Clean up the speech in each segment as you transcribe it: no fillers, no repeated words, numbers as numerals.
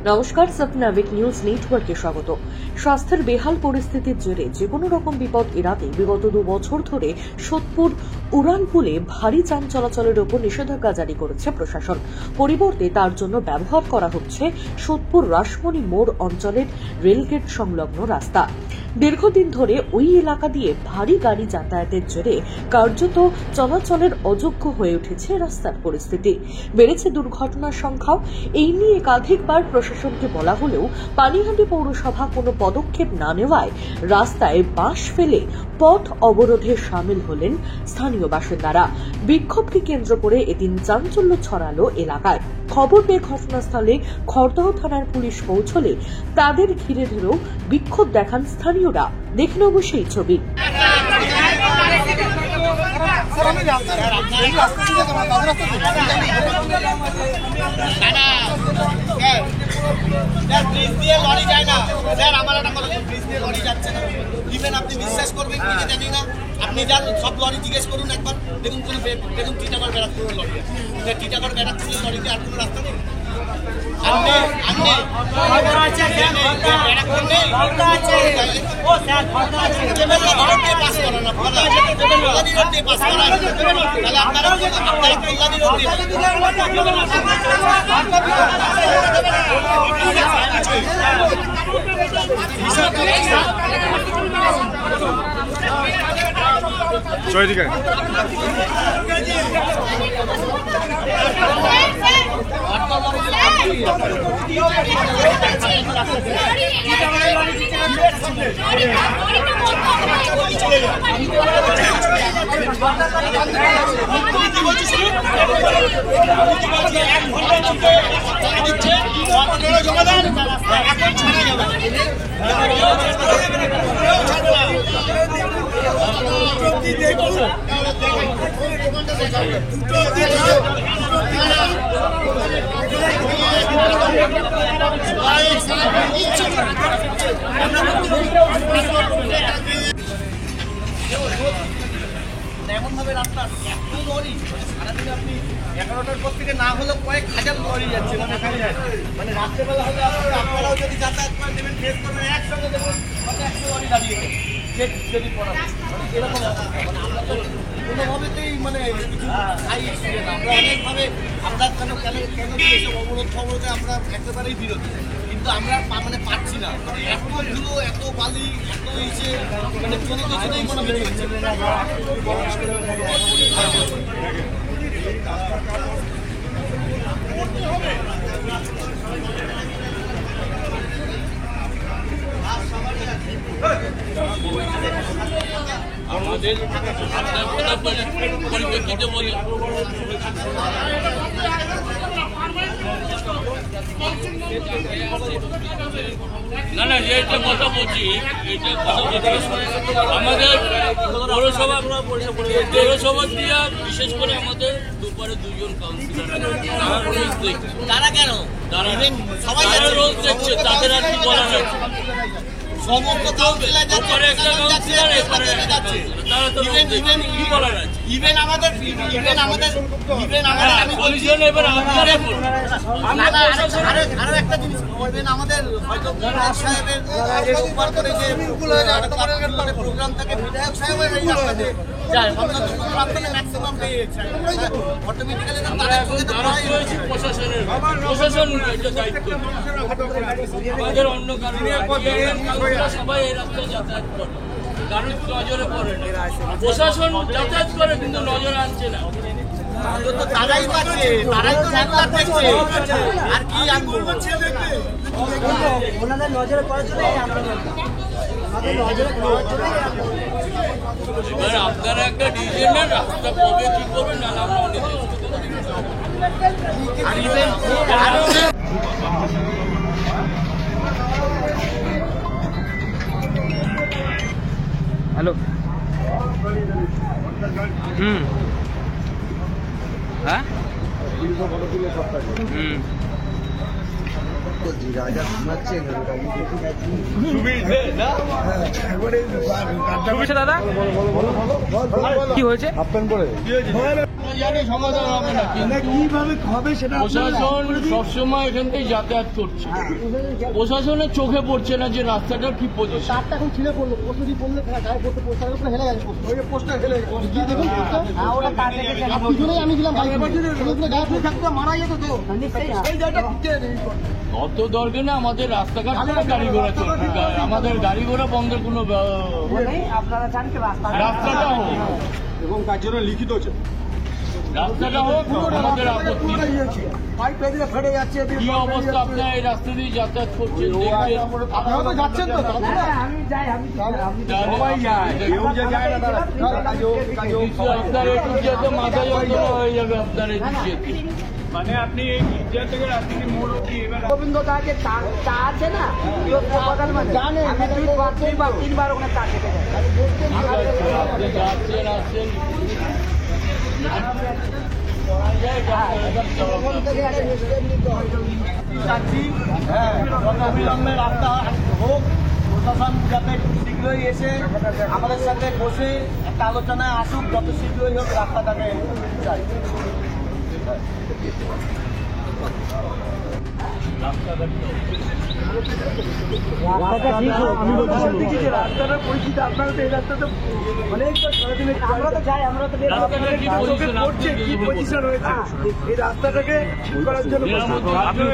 নমস্কার, সত্যনাবিক নিউজ নেটওয়ার্কে স্বাগত। স্বাস্থ্যের বেহাল পরিস্থিতির জেরে যে কোনো রকম বিপদ এড়াতে বিগত 2 বছর ধরে সোদপুর উড়ানপুলে ভারী যান চলাচলের উপর নিষেধাজ্ঞা জারি করেছে প্রশাসন। পরিবর্তে তার জন্য ব্যবহার করা হচ্ছে সোদপুর রাসমণি মোড় অঞ্চলের রেলগেট সংলগ্ন রাস্তা। দীর্ঘদিন ধরে ওই এলাকা দিয়ে ভারী গাড়ি যাতায়াতের জেরে কার্যত চলাচলের অযোগ্য হয়ে উঠেছে রাস্তার পরিস্থিতি। বেড়েছে দুর্ঘটনার সংখ্যাও। এই নিয়ে একাধিকবার প্রশাসনকে বলা হলেও পানিহাটি পৌরসভা কোনো পদক্ষেপ না নেওয়ায় রাস্তায় বাঁশ ফেলে পথ অবরোধে সামিল হলেন স্থানীয় বাসিন্দারা। বিক্ষোভকে কেন্দ্র করে এদিন চাঞ্চল্য ছড়ালো এলাকায়। খবর পেয়ে ঘটনাস্থলে খড়দহ থানার পুলিশ পৌঁছলে তাদের ঘিরে ধরেও বিক্ষোভ দেখান স্থানীয়রা। দেখুন অবশ্যই ছবি। ব্রিজ দিয়ে লরি যায় না স্যার, আমার একটা কথা, ব্রিজ দিয়ে লরি যাচ্ছে না। ইভেন আপনি বিশ্বাস করবেন কি জানি না, আপনি যান সব লরি জিজ্ঞেস করুন একবার, দেখুন কোনো দেখুন টিটাগড় ব্যারাকপুর লরি আছে, টিটাগড় ব্যারাকপুর লরিতে আর কোনো রাস্তা নেই। জয়দিকে এমন ভাবে রাস্তা এত লরি, সারাদিনে আপনি 11টার পর থেকে না হলেও কয়েক হাজার লরি যাচ্ছে। মানে রাত্রেবেলা হলে আপনারাও যদি যাতায়াত করে দেবেন, ফেস করবেন, একসঙ্গে দেখুন 100 লরি দাঁড়িয়ে যদি পড়া, মানে এরকম অবস্থা। মানে আমরা তো কোনোভাবেতেই মানে কিছু খাই স্টুডেন্ট, আমরা অনেকভাবে আমরা কেন এইসব অবরোধে আমরা একেবারেই বিরোধী, কিন্তু আমরা মানে পাচ্ছি না। এত ধুলো, এত বালি, এত ইসে, মানে কোনো কিছুতেই কোনো বিধি হচ্ছে আমাদের পরিপ্রেক্ষিতে বলে না না, এটা কথা বলছি, এটা কথা বলছি। আমাদের পৌরসভা দিয়ে বিশেষ করে আমাদের দুপারে 2 জন কাউন্সিলর তারা রোজ দেখছে। তারা কেন? তারা রোজ দেখছে, তাদের আর কি বলার আছে? সমস্ত কাউন্সিলর যাচ্ছে, একটা কাউন্সিলর তারা তো কি বলার আছে? ইভেন আমাদের আমি বলছি এবার আপনারা আরো একটা জিনিস বলবেন, আমাদের হয়তো বিধায়ক সাহেবের প্রোগ্রাম থাকে, বিধায়ক সাহেবের এই রাস্তাতে যায়, আমরা তো কোনো রাস্তাতে ম্যাক্সিমাম পেয়ে যাচ্ছি অটোমেটিক্যালি। প্রশাসন এটা দায়িত্ব, আমাদের অন্য কারণে সবাই এই রাস্তায় যাতায়াত করে, কারণ নজরে পড়ে না। প্রশাসন যাতায়াত করে কিন্তু নজরে আনছে না। তারাই পাচ্ছে, তারাই তো রেগুলার দেখছে, আর কি আনবো? ওনাদের নজরে পড়ার জন্য এবার আপনারা একটা ডিসিশনের রাস্তা কবে কি করবেন, না আমরা অনেক হ্যালো হ্যাঁ রাজা ঘুমাচ্ছে দাদা কি হয়েছে? জানি সমাধান হবে না, কিন্তু কিভাবে হবে সেটা প্রশাসন সবসময় এখান থেকে যাতায়াত করছে। প্রশাসনের চোখে পড়ছে না যে রাস্তাটার কি পজিশন। তারটা এখন ছিঁড়ে পড়লো, পোস্ট দিয়ে পড়লে গায়ে পড়তে পোস্টারের উপরে হেলে গেছে, ওই যে পোস্টার হেলে গেছে, গিয়ে দেখুন পিছনেই আমি ছিলাম, গায়ে পড়ে থাকতে মারা যেত তো এই জায়গাটা অত দরকার না, আমাদের রাস্তাঘাট করে গাড়ি ঘোড়া চলবে, আমাদের গাড়ি ঘোড়া বন্ধের কোনো রাস্তাটা হোক, এবং তার জন্য লিখিত হচ্ছে রাস্তাটা হোক, আমাদের আপত্তি নেই। পাইপ পেয়ে ফেটে যাচ্ছে। কি অবস্থা, আপনারা এই রাস্তা দিয়ে যাতায়াত করছেন, দেখবেন আপনারা তো যাচ্ছেন তো? আপনার একটু যেতে মাথা যন্ত্রণা হয়ে যাবে আপনার এদিক যেতে। মানে আপনি এই গির্জা থেকে রাস্তা দিয়ে মোড় অব্দি এবার গোবিন্দ দাকে চা আছে না, জানে আমি 3বার ওখানে চা খেতে যাই। আপনি যাচ্ছেন আসছেন চাচ্ছি অবিলম্বে রাস্তা হোক, প্রশাসন যাতে শীঘ্রই এসে আমাদের সাথে বসে একটা আলোচনায় আসুক, যত শীঘ্রই হোক রাস্তাটাকে চাই। রাস্তাটার পরিস্থিতি আপনারা তো এই রাস্তাটা অনেক আমরা তো যাই, আমরা তো রাস্তাটার কি পজিশন করছে, কি পজিশন হয়েছে এই রাস্তাটাকে ঠিক করার জন্য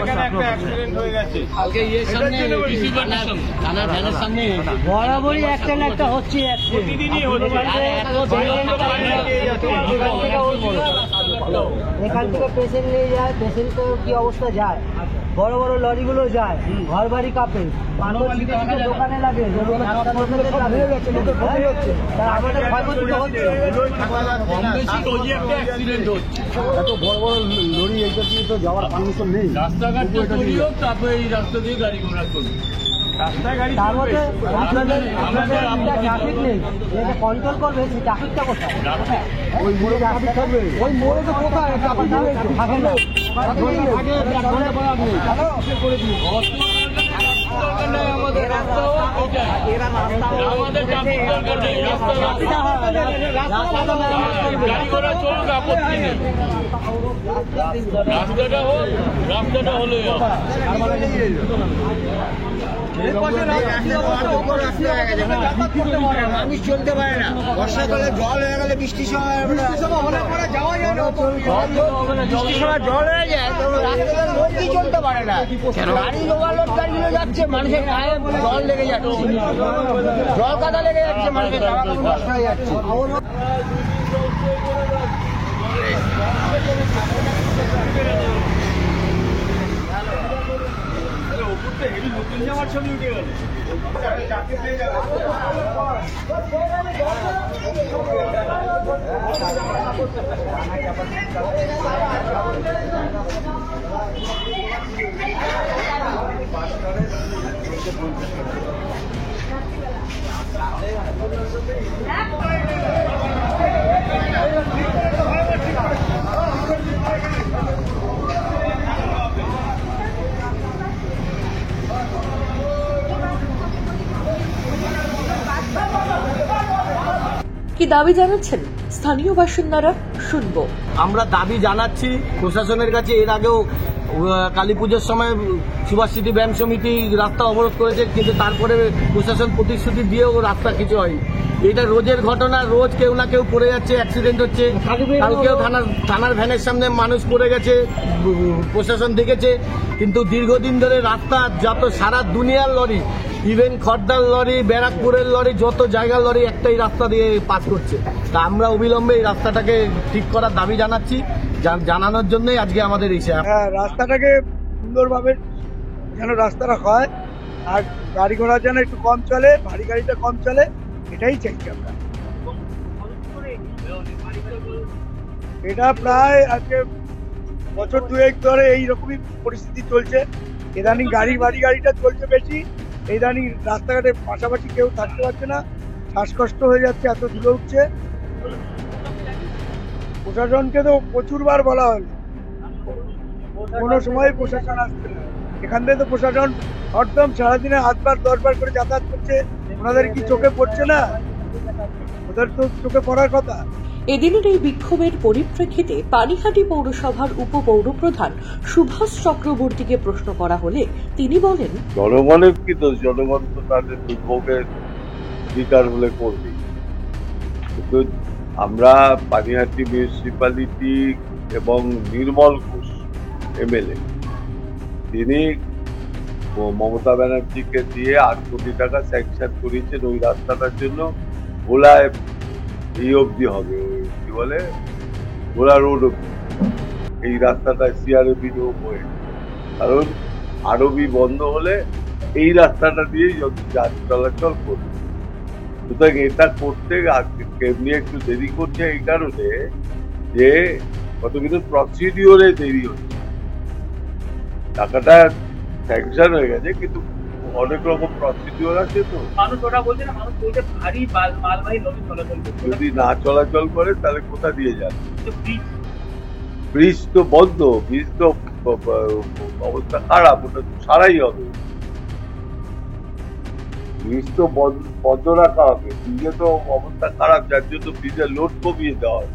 এখানে একটা অ্যাক্সিডেন্ট হয়ে গেছে। কালকে ইয়ের সামনে রিসিভারের সামনে থানার ভ্যানের সামনে বরাবরই একটা না একটা হচ্ছে প্রতিদিনই হচ্ছে। এখান থেকে পেশেন্ট নিয়ে যায়, পেশেন্টের কি অবস্থা যায়, বড় বড় লরিগুলো যায়, ঘর বাড়ি কাঁপে, দোকানে লাগে, আমাদের ক্ষয়ক্ষতি তো হচ্ছে। কম বেশি রোজই একটা অ্যাক্সিডেন্ট হচ্ছে। এত বড় বড় লরি এইটা দিয়ে তো যাওয়ার পারমিশন নেই। রাস্তাঘাটটা তৈরি হোক, তারপরে এই রাস্তা দিয়ে গাড়ি ঘোড়া চলবে। তার মধ্যে আপনাদের ট্রাফিক নেই, যেটা কন্ট্রোল করবে সেই ট্রাফিকটা কোথায়? ওই মোড়ে ট্রাফিক থাকবে, ওই মোড়ে তো কোথায় ট্রাফিক থাকে না। দরকার নেই আমাদের রাস্তা হোক, ওইটাই। আমাদের ট্রাফিক দরকার নেই, রাস্তা গাড়ি ঘোড়া চলুক, আপত্তি নেই। রাস্তাটা হোক, রাস্তাটা হলেই হবে। মানুষ চলতে পারে না, বর্ষাকালে জল হয়ে গেলে, বৃষ্টির সময় হলে পরে যাওয়া যায় না, বৃষ্টির সময় জল হয়ে যায় তো রাস্তায় লোকই চলতে পারে না। গাড়ি ওভারলোড গাড়িগুলো যাচ্ছে, মানুষের গায়ে জল লেগে যাচ্ছে, জল কাদা লেগে যাচ্ছে, মানুষের জামা কাপড় নষ্ট হয়ে যাচ্ছে। নতুন জামার ছবি উঠে গেল। কি দাবি জানাচ্ছেন স্থানীয় বাসিন্দারা, শুনবো। আমরা দাবি জানাচ্ছি প্রশাসনের কাছে। এর আগেও কালী পুজোর সময় সুভাষ সিটি ব্যায়াম সমিতি রাস্তা অবরোধ করেছে, কিন্তু তারপরে প্রশাসন প্রতিশ্রুতি দিয়েও রাস্তা কিছু হয়নি। এটা রোজের ঘটনা, রোজ কেউ না কেউ পড়ে যাচ্ছে, অ্যাক্সিডেন্ট হচ্ছে। কালকেও থানার ভ্যানের সামনে মানুষ পড়ে গেছে, প্রশাসন দেখেছে। কিন্তু দীর্ঘদিন ধরে রাস্তা যত সারা দুনিয়ার লরি, ইভেন খড়দার লরি, ব্যারাকপুরের লরি, যত জায়গার লরি একটাই রাস্তা দিয়ে পাস করছে। তা আমরা অবিলম্বে এই রাস্তাটাকে ঠিক করার দাবি জানাচ্ছি, জানানোর জন্যই আজকে আমাদের এই রাস্তাটাকে সুন্দরভাবে যেন রাস্তাটা হয়, আর গাড়ি ঘোড়া যেন একটু কম চলে, ভারী গাড়িটা কম চলে, এটাই চাইছি আমরা। এটা প্রায় আজকে বছর 2 ধরে এইরকমই পরিস্থিতি চলছে। ইদানিং ভারী গাড়িটা চলছে বেশি, ইদানিং রাস্তাঘাটে পাশাপাশি কেউ থাকতে পারছে না, শ্বাসকষ্ট হয়ে যাচ্ছে, এত ধুলো উঠছে। প্রশাসনকে তো প্রচুরবার বলা হলো, কোনো সময় প্রশাসন আসছে না। এখান থেকে তো প্রশাসন হরদম সারাদিনে 8 বার 10 বার করে যাতায়াত করছে, ওনাদের কি চোখে পড়ছে না? ওদের তো চোখে পড়ার কথা। এদিনের এই বিক্ষোভের পরিপ্রেক্ষিতে পানিহাটি পৌরসভার উপপৌরপ্রধান সুভাষ চক্রবর্তীকে প্রশ্ন করা হলে তিনি বলেন, জনগণের কি দোষ? জনগণ তো তাদের দুর্ভোগের শিকার হলে করবে। কিন্তু আমরা পানিহাটি মিউনিসিপ্যালিটি এবং নির্মল ঘোষ এমএলএ, তিনি মমতা ব্যানার্জিকে দিয়ে 8 কোটি টাকা স্যাংশন করিয়েছেন ওই রাস্তাটার জন্য। ভোলায় এই অবধি হবে, ওই কি বলে ভোলা রোড অবধি এই রাস্তাটা সিআরবি হয়ে, কারণ আরবি বন্ধ হলে এই রাস্তাটা দিয়ে যান চলাচল করবে। সুতরাং এটা করতে এমনি একটু দেরি করছে এই কারণে যে কত কিছু প্রসিডিওরে দেরি হচ্ছে। টাকাটা স্যাংশন হয়ে গেছে কিন্তু অনেক রকম প্রসিডিওর আছে, তো মানুষ ওটা বলছে না, মানুষ বলছে ভারী মালবাহী লরি চলাচল করছে। যদি না চলাচল করে তাহলে কোথা দিয়ে যাবে? ব্রিজ ব্রিজ তো বন্ধ, ব্রিজ তো অবস্থা খারাপ, ওটা তো সারাই হবে। ব্রিজ তো বন্ধ রাখা হবে, ব্রিজে তো অবস্থা খারাপ, যার জন্য ব্রিজের লোড কমিয়ে দেওয়া হবে।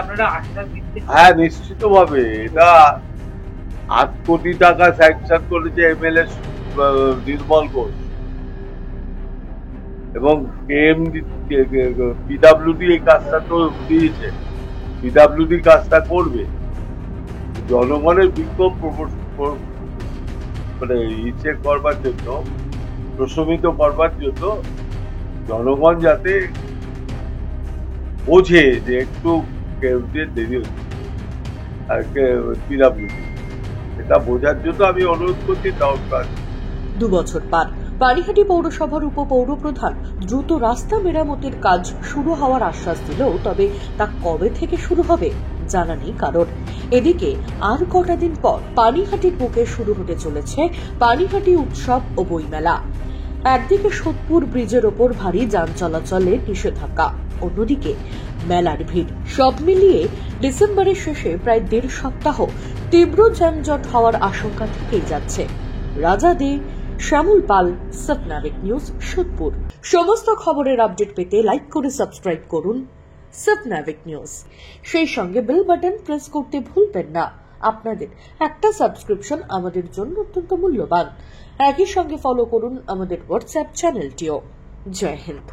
আপনারা আশ্বাস দিচ্ছেন? হ্যাঁ, নিশ্চিত ভাবে। এটা 8 কোটি টাকা স্যাংশন করেছে এমএলএ নির্মল ঘোষ এবং পিডাব্লিউডি এই কাজটা তো দিয়েছে, পিডাব্লিউডি কাজটা করবে। জনগণের বিক্ষোভ মানে ইচ্ছে করবার জন্য, প্রশমিত করবার জন্য, জনগণ যাতে বোঝে যে একটু দেরি হচ্ছে পিডাব্লিউডি, এটা বোঝার জন্য আমি অনুরোধ করছি। টাউন প্লাস 2 বছর পার পানিহাটি পৌরসভার উপপৌরপ্রধান দ্রুত রাস্তা মেরামতের কাজ শুরু হওয়ার আশ্বাস দিলেও তবে তা কবে থেকে শুরু হবে জানা নেই কারণ। এদিকে আর কটা দিন পর পানিহাটির বুকে শুরু হতে চলেছে পানিহাটি উৎসব ও বইমেলা। একদিকে সোদপুর ব্রিজের ওপর ভারী যান চলাচলে নিষেধাজ্ঞা, অন্যদিকে মেলার ভিড়, সব মিলিয়ে ডিসেম্বরের শেষে প্রায় 1.5 সপ্তাহ তীব্র যানজট হওয়ার আশঙ্কা থেকেই যাচ্ছে। রাজা দে, শ্যামল পাল, সৎনাবিক নিউজ, সোদপুর। সমস্ত খবরের আপডেট পেতে লাইক করে সাবস্ক্রাইব করুন সৎনাবিক নিউজ। সেই সঙ্গে বেল বাটন প্রেস করতে ভুলবেন না। আপনাদের একটা সাবস্ক্রিপশন আমাদের জন্য অত্যন্ত মূল্যবান। একই সঙ্গে ফলো করুন আমাদের হোয়াটসঅ্যাপ চ্যানেলটিও। জয় হিন্দ।